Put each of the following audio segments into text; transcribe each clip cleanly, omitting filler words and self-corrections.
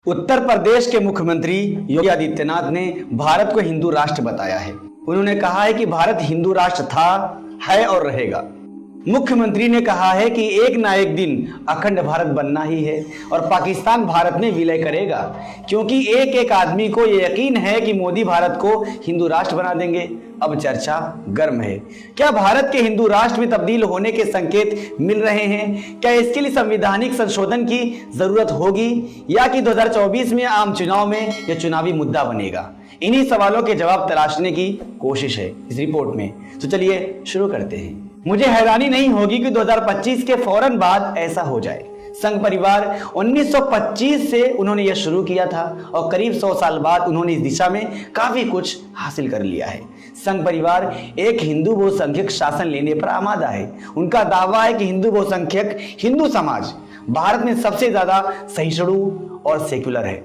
उत्तर प्रदेश के मुख्यमंत्री योगी आदित्यनाथ ने भारत को हिंदू राष्ट्र बताया है। उन्होंने कहा है कि भारत हिंदू राष्ट्र था, है और रहेगा। मुख्यमंत्री ने कहा है कि एक ना एक दिन अखंड भारत बनना ही है और पाकिस्तान भारत में विलय करेगा, क्योंकि एक एक आदमी को यह यकीन है कि मोदी भारत को हिंदू राष्ट्र बना देंगे। अब चर्चा गर्म है। क्या भारत के हिंदू राष्ट्र में तब्दील होने के संकेत मिल रहे हैं? क्या इसके लिए संवैधानिक संशोधन की जरूरत होगी या कि 2024 में आम चुनाव में यह चुनावी मुद्दा बनेगा? इन्हीं सवालों के जवाब तलाशने की कोशिश है इस रिपोर्ट में। तो चलिए शुरू करते हैं। मुझे हैरानी नहीं होगी कि 2025 के फौरन बाद ऐसा हो जाए। संघ परिवार 1925 से उन्होंने यह शुरू किया था और करीब 100 साल बाद उन्होंने इस दिशा में काफी कुछ हासिल कर लिया है। संघ परिवार एक हिंदू बहुसंख्यक शासन लेने पर आमादा है। उनका दावा है कि हिंदू बहुसंख्यक हिंदू समाज भारत में सबसे ज्यादा सहिष्णु और सेक्युलर है।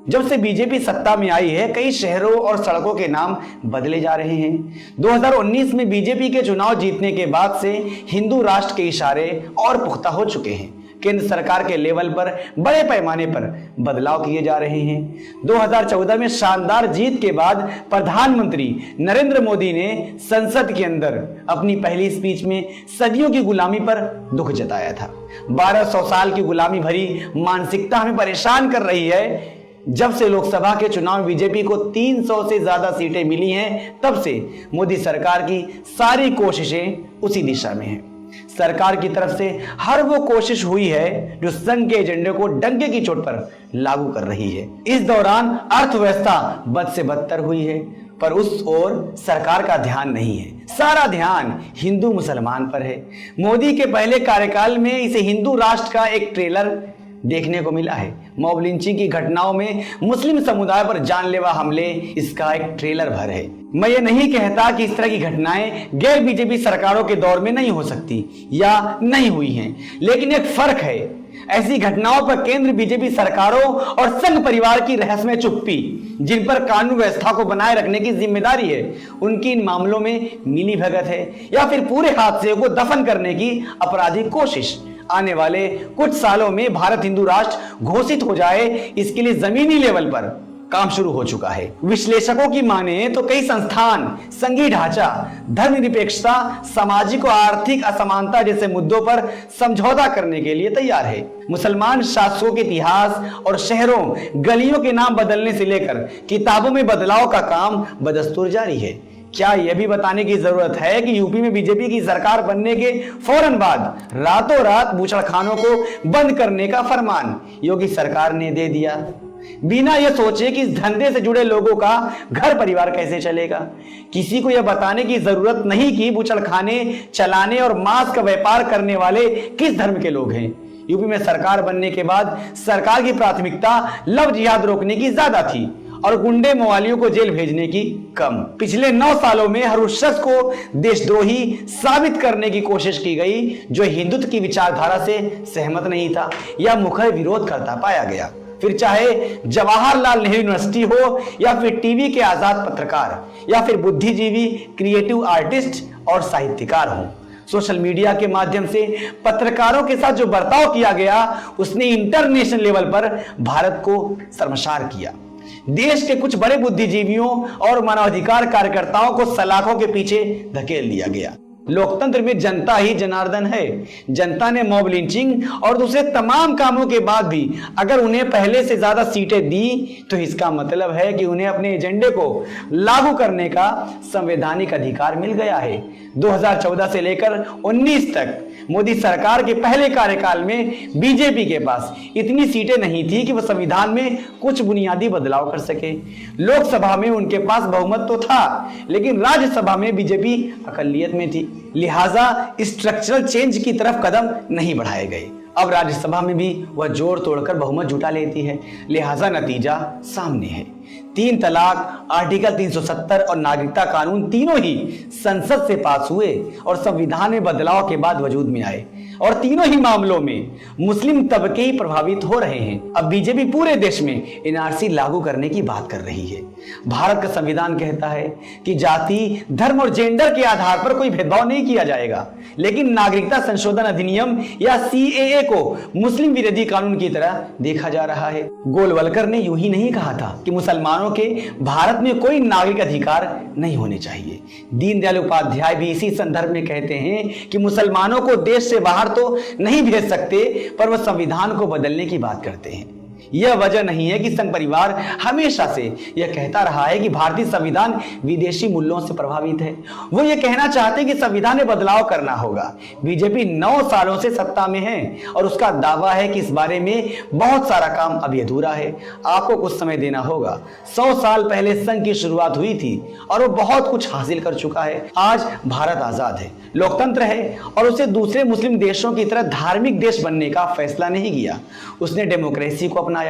जब से बीजेपी सत्ता में आई है, कई शहरों और सड़कों के नाम बदले जा रहे हैं। 2019 में बीजेपी के चुनाव जीतने के बाद से हिंदू राष्ट्र के इशारे और पुख्ता हो चुके हैं। केंद्र सरकार के लेवल पर बड़े पैमाने पर बदलाव किए जा रहे हैं। 2014 में शानदार जीत के बाद प्रधानमंत्री नरेंद्र मोदी ने संसद के अंदर अपनी पहली स्पीच में सदियों की गुलामी पर दुख जताया था। 1200 साल की गुलामी भरी मानसिकता हमें परेशान कर रही है। जब से लोकसभा के चुनाव में बीजेपी को 300 से ज्यादा सीटें मिली हैं, तब से मोदी सरकार की सारी कोशिशें उसी दिशा में हैं। सरकार की तरफ से हर वो कोशिश हुई है जो संघ के एजेंडे को डंके की चोट पर लागू कर रही है। इस दौरान अर्थव्यवस्था बद से बदतर हुई है, पर उस ओर सरकार का ध्यान नहीं है। सारा ध्यान हिंदू मुसलमान पर है। मोदी के पहले कार्यकाल में इसे हिंदू राष्ट्र का एक ट्रेलर देखने को मिला है। मॉब लिंचिंग की घटनाओं में मुस्लिम समुदाय पर जानलेवा हमले इसका एक ट्रेलर भर है। मैं ये नहीं कहता कि इस तरह की घटनाएं गैर बीजेपी सरकारों के दौर में नहीं हो सकती या नहीं हुई हैं, लेकिन एक फर्क है। ऐसी घटनाओं पर केंद्र बीजेपी सरकारों और संघ परिवार की रहस्यमय चुप्पी, जिन पर कानून व्यवस्था को बनाए रखने की जिम्मेदारी है, उनकी इन मामलों में मिली भगत है या फिर पूरे हादसे को दफन करने की अपराधी कोशिश। आने वाले कुछ सालों में भारत हिंदू राष्ट्र घोषित हो जाए, इसके लिए जमीनी लेवल पर काम शुरू हो चुका है। विश्लेषकों की माने तो कई संस्थान संघीय ढांचा, धर्मनिरपेक्षता, सामाजिक और आर्थिक असमानता जैसे मुद्दों पर समझौता करने के लिए तैयार है। मुसलमान शासकों के इतिहास और शहरों गलियों के नाम बदलने से लेकर किताबों में बदलाव का काम बदस्तूर जारी है। क्या यह भी बताने की जरूरत है कि यूपी में बीजेपी की सरकार बनने के फौरन बाद रातों रात बूचड़खानों को बंद करने का फरमान योगी सरकार ने दे दिया, बिना यह सोचे कि इस धंधे से जुड़े लोगों का घर परिवार कैसे चलेगा। किसी को यह बताने की जरूरत नहीं कि बूचड़खाने चलाने और मांस का व्यापार करने वाले किस धर्म के लोग हैं। यूपी में सरकार बनने के बाद सरकार की प्राथमिकता लव जिहाद रोकने की ज्यादा थी और गुंडे मवालियों को जेल भेजने की कम। पिछले 9 सालों में हर उस शख्स को देशद्रोही साबित करने की कोशिश की गई जो हिंदुत्व की विचारधारा से सहमत नहीं था या मुखर विरोध करता पाया गया। फिर चाहे जवाहरलाल नेहरू यूनिवर्सिटी हो या फिर टीवी के आजाद पत्रकार या फिर बुद्धिजीवी, क्रिएटिव आर्टिस्ट और साहित्यकार हो। सोशल मीडिया के माध्यम से पत्रकारों के साथ जो बर्ताव किया गया, उसने इंटरनेशनल लेवल पर भारत को शर्मसार किया। देश के कुछ बड़े बुद्धिजीवियों और मानवाधिकार कार्यकर्ताओं को सलाखों के पीछे धकेल दिया गया। लोकतंत्र में जनता ही जनार्दन है। जनता ने मॉब लिंचिंग और दूसरे तमाम कामों के बाद भी अगर उन्हें पहले से ज्यादा सीटें दी, तो इसका मतलब है कि उन्हें अपने एजेंडे को लागू करने का संवैधानिक अधिकार मिल गया है। 2014 से लेकर 19 तक मोदी सरकार के पहले कार्यकाल में बीजेपी के पास इतनी सीटें नहीं थी कि वह संविधान में कुछ बुनियादी बदलाव कर सके। लोकसभा में उनके पास बहुमत तो था, लेकिन राज्यसभा में बीजेपी अकलियत में थी, लिहाजा स्ट्रक्चरल चेंज की तरफ कदम नहीं बढ़ाए गए। अब राज्यसभा में भी वह जोड़ तोड़कर बहुमत जुटा लेती है, लिहाजा नतीजा सामने है। 3 तलाक, आर्टिकल 370 और नागरिकता कानून तीनों ही संसद से पास हुए और संविधान में बदलाव के बाद वजूद में आए और तीनों ही मामलों में मुस्लिम तबके ही प्रभावित हो रहे हैं। अब बीजेपी पूरे देश में एनआरसी लागू करने की बात कर रही है। भारत का संविधान कहता है कि जाति, धर्म और जेंडर के आधार पर कोई भेदभाव नहीं किया जाएगा, लेकिन नागरिकता संशोधन अधिनियम या सीएए को मुस्लिम विरोधी कानून की तरह देखा जा रहा है। गोलवलकर ने यूं ही नहीं कहा था कि मुसलमानों के भारत में कोई नागरिक अधिकार नहीं होने चाहिए। दीनदयाल उपाध्याय भी इसी संदर्भ में कहते हैं कि मुसलमानों को देश से बाहर तो नहीं भेज सकते, पर वह संविधान को बदलने की बात करते हैं। यह वजह नहीं है कि संघ परिवार हमेशा से यह कहता रहा है कि भारतीय संविधान विदेशी मूल्यों से प्रभावित है। वो ये कहना चाहते हैं कि संविधान में बदलाव करना होगा। बीजेपी 9 सालों से सत्ता में है और उसका दावा है कि इस बारे में बहुत सारा काम अभी अधूरा है। आपको कुछ समय देना होगा। 100 साल पहले संघ की शुरुआत हुई थी और वो बहुत कुछ हासिल कर चुका है। आज भारत आजाद है, लोकतंत्र है और उसे दूसरे मुस्लिम देशों की तरह धार्मिक देश बनने का फैसला नहीं किया। उसने डेमोक्रेसी को अपनाया,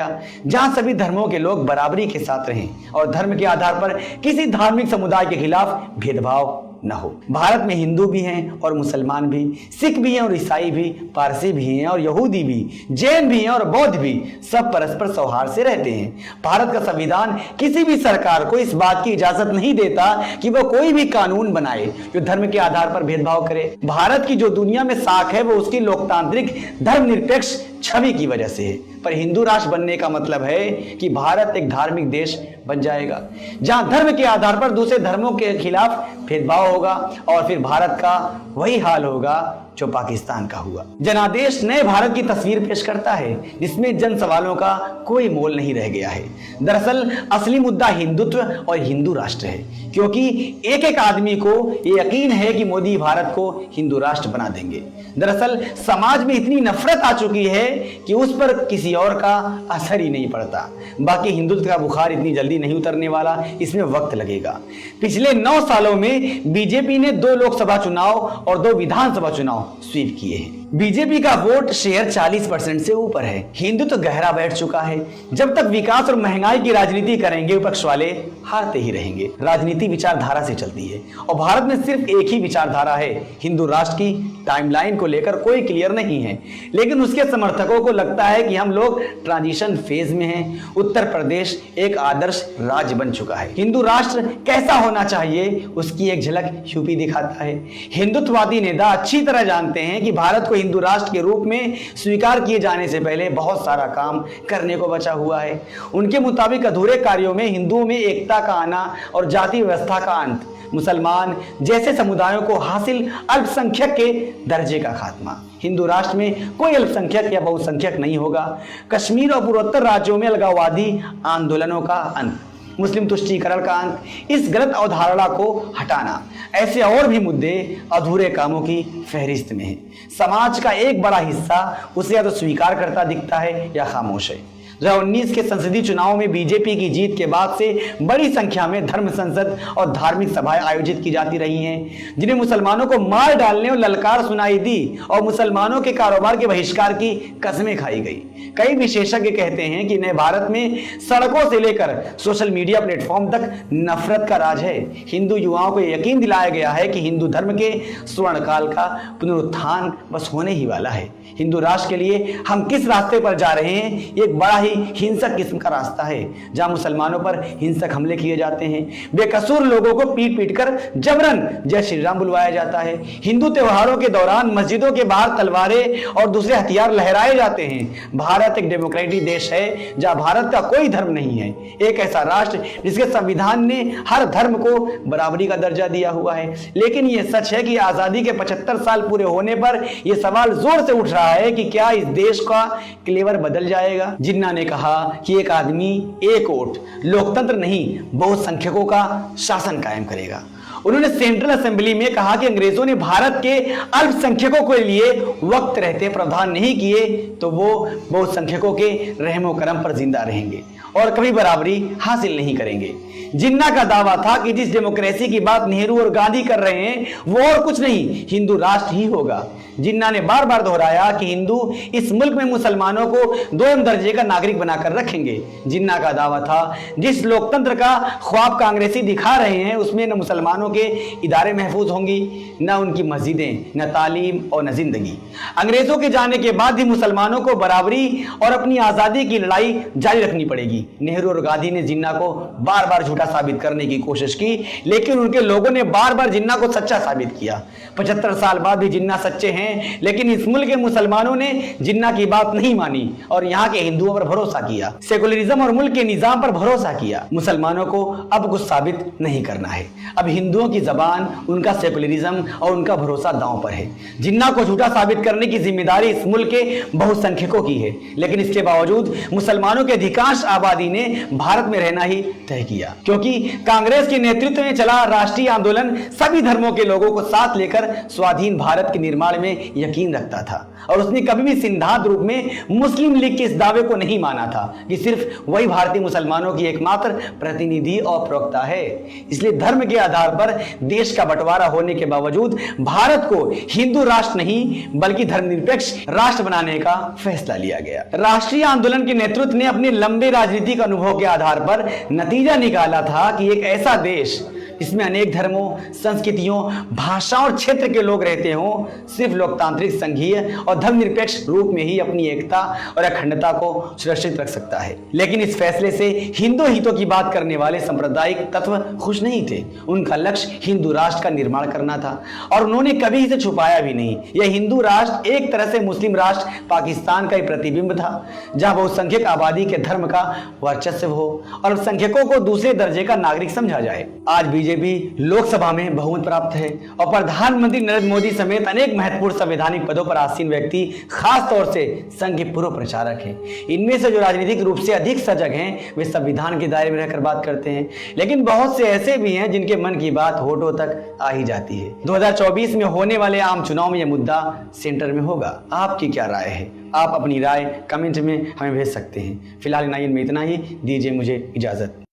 जहां सभी धर्मों के लोग बराबरी के साथ रहें और धर्म के आधार पर किसी धार्मिक समुदाय के खिलाफ भेदभाव न हो। भारत में हिंदू भी हैं और मुसलमान भी, सिख भी हैं और ईसाई भी, पारसी भी हैं और यहूदी भी, जैन भी हैं और बौद्ध भी, सब परस्पर सौहार्द से रहते हैं। भारत का संविधान किसी भी सरकार को इस बात की इजाजत नहीं देता कि वह कोई भी कानून बनाए जो धर्म के आधार पर भेदभाव करे। भारत की जो दुनिया में साख है वो उसकी लोकतांत्रिक धर्मनिरपेक्ष छवि की वजह से है, पर हिंदू राष्ट्र बनने का मतलब है कि भारत एक धार्मिक देश बन जाएगा जहां धर्म के आधार पर दूसरे धर्मों के खिलाफ भेदभाव होगा और फिर भारत का वही हाल होगा जो पाकिस्तान का हुआ। जनादेश नए भारत की तस्वीर पेश करता है जिसमें जन सवालों का कोई मोल नहीं रह गया है। दरअसल असली मुद्दा हिंदुत्व और हिंदू राष्ट्र है, क्योंकि एक एक आदमी को ये यकीन है कि मोदी भारत को हिंदू राष्ट्र बना देंगे। दरअसल समाज में इतनी नफरत आ चुकी है कि उस पर किसी और का असर ही नहीं पड़ता। बाकी हिंदुत्व का बुखार इतनी जल्दी नहीं उतरने वाला, इसमें वक्त लगेगा। पिछले 9 सालों में बीजेपी ने 2 लोकसभा चुनाव और 2 विधानसभा चुनाव स्वीप किए हैं। बीजेपी का वोट शेयर 40% से ऊपर है। हिंदुत्व गहरा बैठ चुका है। जब तक विकास और महंगाई की राजनीति करेंगे विपक्ष वाले हारते ही रहेंगे। राजनीति विचारधारा से चलती है और भारत में सिर्फ एक ही विचारधारा है। हिंदू राष्ट्र की टाइमलाइन को लेकर कोई क्लियर नहीं है, लेकिन उसके समर्थकों को लगता है कि हम लोग ट्रांजिशन फेज में हैं। उत्तर प्रदेश एक आदर्श राज्य बन चुका है। हिंदू राष्ट्र कैसा होना चाहिए उसकी एक झलक यूपी दिखाता है। हिंदुत्ववादी नेता अच्छी तरह जानते हैं कि भारत को हिंदू राष्ट्र के रूप में स्वीकार किए जाने से पहले बहुत सारा काम करने को बचा हुआ है। उनके मुताबिक अधूरे कार्यों में हिंदुओं में एकता का आना और जाति व्यवस्था का अंत, मुसलमान जैसे समुदायों को हासिल अल्पसंख्यक के दर्जे का खात्मा। हिंदू राष्ट्र में कोई अल्पसंख्यक या बहुसंख्यक नहीं होगा। कश्मीर और पूर्वोत्तर राज्यों में अलगाववादी आंदोलनों का अंत, मुस्लिम तुष्टीकरण का अंत, इस गलत अवधारणा को हटाना, ऐसे और भी मुद्दे अधूरे कामों की फहरिस्त में हैं। समाज का एक बड़ा हिस्सा उसे या तो स्वीकार करता दिखता है या खामोश है। 2019 के संसदीय चुनाव में बीजेपी की जीत के बाद से बड़ी संख्या में धर्म संसद और धार्मिक सभाएं आयोजित की जाती रही हैं, जिन्हें मुसलमानों को मार डालने और ललकार सुनाई दी और मुसलमानों के कारोबार के बहिष्कार की कसमें खाई गई। कई विशेषज्ञ कहते हैं कि नए भारत में सड़कों से लेकर सोशल मीडिया प्लेटफॉर्म तक नफरत का राज है। हिंदू युवाओं को यकीन दिलाया गया है कि हिंदू धर्म के स्वर्णकाल का पुनरुत्थान बस होने ही वाला है। हिंदू राष्ट्र के लिए हम किस रास्ते पर जा रहे हैं, एक बड़ा ही हिंसक किस्म का रास्ता है, जहां मुसलमानों पर हिंसक हमले किए जाते हैं, बेकसूर लोगों को पीट पीट कर जबरन जय श्री राम बुलवाया जाता है। हिंदू त्योहारों के दौरान मस्जिदों के बाहर तलवारें और दूसरे हथियार लहराए जाते हैं। भारत एक डेमोक्रेटिक देश है जहां भारत का कोई धर्म नहीं है, एक ऐसा राष्ट्र जिसके संविधान ने हर धर्म को बराबरी का दर्जा दिया हुआ है। लेकिन यह सच है कि आजादी के 75 साल पूरे होने पर यह सवाल जोर से उठ रहा है कि क्या इस देश का क्लेवर बदल जाएगा। जिन्ना ने कहा कि एक आदमी एक वोट लोकतंत्र नहीं बहुसंख्यकों का शासन कायम करेगा। उन्होंने सेंट्रल असेंबली में कहा कि अंग्रेजों ने भारत के अल्पसंख्यकों के लिए वक्त रहते प्रावधान नहीं किए तो वो बहुसंख्यकों के रहमो करम पर जिंदा रहेंगे और कभी बराबरी हासिल नहीं करेंगे। जिन्ना का दावा था कि जिस डेमोक्रेसी की बात नेहरू और गांधी कर रहे हैं वो और कुछ नहीं हिंदू राष्ट्र ही होगा। जिन्ना ने बार बार दोहराया कि हिंदू इस मुल्क में मुसलमानों को 2 दर्जे का नागरिक बनाकर रखेंगे। जिन्ना का दावा था, जिस लोकतंत्र का ख्वाब कांग्रेसी दिखा रहे हैं उसमें न मुसलमानों के इदारे महफूज होंगी, न उनकी मस्जिदें, न तालीम और न जिंदगी। अंग्रेजों के जाने के बाद भी मुसलमानों को बराबरी और अपनी आजादी की लड़ाई जारी रखनी पड़ेगी। नेहरू और गांधी ने जिन्ना को बार बार झूठा साबित करने की कोशिश की, लेकिन उनके लोगों ने बार बार जिन्ना को सच्चा साबित किया। 75 साल बाद भी जिन्ना सच्चे हैं, लेकिन इस मुल्क के मुसलमानों ने जिन्ना की बात नहीं मानी और यहाँ के हिंदुओं पर भरोसा किया, सेकुलरिज्म और मुल्क के निजाम पर भरोसा किया। मुसलमानों को अब कुछ साबित नहीं करना है। अब हिंदुओं की जबान, उनका सेकुलरिज्म और उनका भरोसा दांव पर है। जिन्ना को झूठा साबित करने की जिम्मेदारी इस मुल्क के बहुसंख्यकों की है, लेकिन इसके बावजूद मुसलमानों की अधिकांश आबादी ने भारत में रहना ही तय किया, क्योंकि कांग्रेस के नेतृत्व में चला राष्ट्रीय आंदोलन सभी धर्मों के लोगों को साथ लेकर स्वाधीन भारत के निर्माण में यकीन रखता था और उसने कभी भी सिद्धांत रूप में मुस्लिम लीग के इस दावे को नहीं माना था कि सिर्फ वही भारतीय मुसलमानों की एकमात्र प्रतिनिधि और प्रवक्ता है। इसलिए धर्म के आधार पर देश का बंटवारा होने के बावजूद भारत को हिंदू राष्ट्र नहीं बल्कि धर्मनिरपेक्ष राष्ट्र बनाने का फैसला लिया गया। राष्ट्रीय आंदोलन के नेतृत्व ने अपने लंबे राजनीतिक अनुभव के आधार पर नतीजा निकाला था कि एक ऐसा देश इसमें अनेक धर्मों, संस्कृतियों, भाषाओं और क्षेत्र के लोग रहते हों, सिर्फ लोकतांत्रिक, संघीय और धर्मनिरपेक्ष रूप में ही अपनी एकता और अखंडता को सुरक्षित रख सकता है। लेकिन इस फैसले से हिंदू हितों की बात करने वाले सांप्रदायिक तत्व खुश नहीं थे। उनका लक्ष्य हिंदू राष्ट्र का निर्माण करना था और उन्होंने कभी इसे छुपाया भी नहीं। यह हिंदू राष्ट्र एक तरह से मुस्लिम राष्ट्र पाकिस्तान का ही प्रतिबिंब था, जहां बहुसंख्यक आबादी के धर्म का वर्चस्व हो और अल्पसंख्यकों को दूसरे दर्जे का नागरिक समझा जाए। आज बीजेपी लोकसभा में बहुमत प्राप्त है और प्रधानमंत्री नरेंद्र मोदी समेत अनेक महत्वपूर्ण संवैधानिक पदों पर आसीन व्यक्ति खास तौर से संघ के पूर्व प्रचारक हैं। इनमें से जो राजनीतिक रूप से अधिक सजग हैं वे संविधान के दायरे में रहकर बात करते हैं, लेकिन बहुत से ऐसे भी हैं जिनके मन की बात होठों तक आ ही जाती है। 2024 में होने वाले आम चुनाव में यह मुद्दा सेंटर में होगा। आपकी क्या राय है? आप अपनी राय कमेंट में हमें भेज सकते हैं। फिलहाल इतना ही, दीजिए मुझे इजाजत।